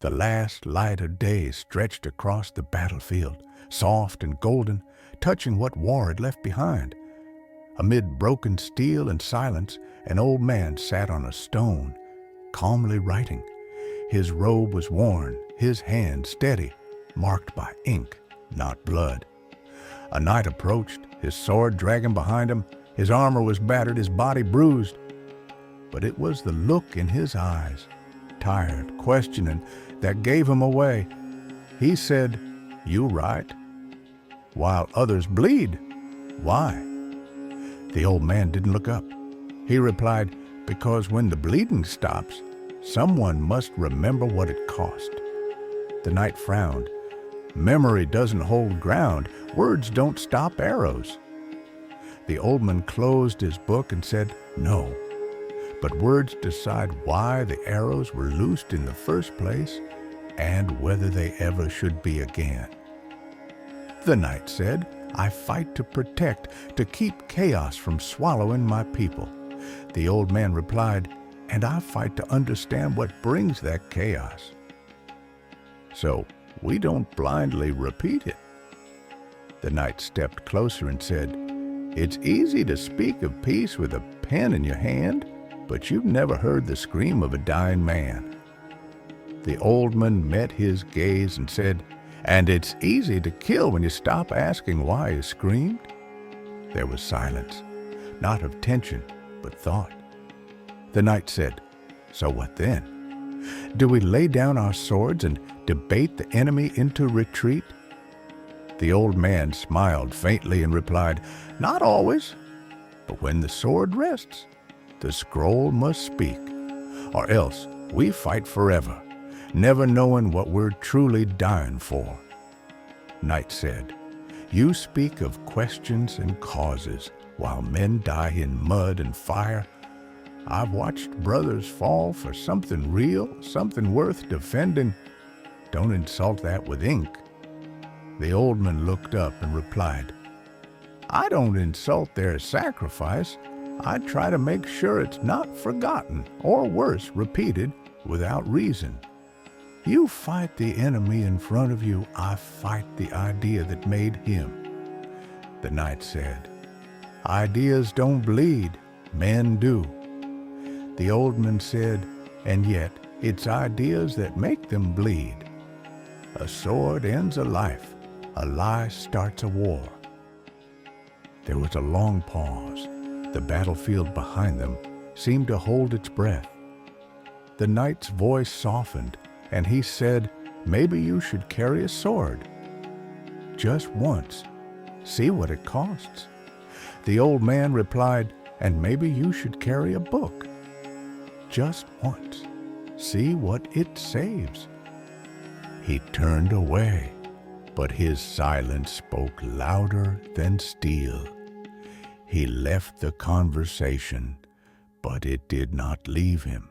The last light of day stretched across the battlefield, soft and golden, touching what war had left behind. Amid broken steel and silence, an old man sat on a stone, calmly writing. His robe was worn, his hand steady, marked by ink, not blood. A knight approached, his sword dragging behind him. His armor was battered, his body bruised. But it was the look in his eyes, tired, questioning, that gave him away. He said, "You write, while others bleed. Why?" The old man didn't look up. He replied, "Because when the bleeding stops, someone must remember what it cost." The knight frowned. "Memory doesn't hold ground. Words don't stop arrows." The old man closed his book and said, "No, but words decide why the arrows were loosed in the first place and whether they ever should be again." The knight said, "I fight to protect, to keep chaos from swallowing my people." The old man replied, "And I fight to understand what brings that chaos, so we don't blindly repeat it." The knight stepped closer and said, "It's easy to speak of peace with a pen in your hand, but you've never heard the scream of a dying man." The old man met his gaze and said, "And it's easy to kill when you stop asking why he screamed." There was silence, not of tension, but thought. The knight said, "So what then? Do we lay down our swords and debate the enemy into retreat?" The old man smiled faintly and replied, "Not always, but when the sword rests, the scroll must speak, or else we fight forever, never knowing what we're truly dying for." Knight said, "You speak of questions and causes, while men die in mud and fire. I've watched brothers fall for something real, something worth defending. Don't insult that with ink." The old man looked up and replied, "I don't insult their sacrifice. I try to make sure it's not forgotten, or worse, repeated without reason. You fight the enemy in front of you, I fight the idea that made him." The knight said, "Ideas don't bleed, men do." The old man said, "And yet it's ideas that make them bleed. A sword ends a life, a lie starts a war." There was a long pause. The battlefield behind them seemed to hold its breath. The knight's voice softened, and he said, "Maybe you should carry a sword. Just once. See what it costs." The old man replied, "And maybe you should carry a book. Just once. See what it saves." He turned away, but his silence spoke louder than steel. He left the conversation, but it did not leave him.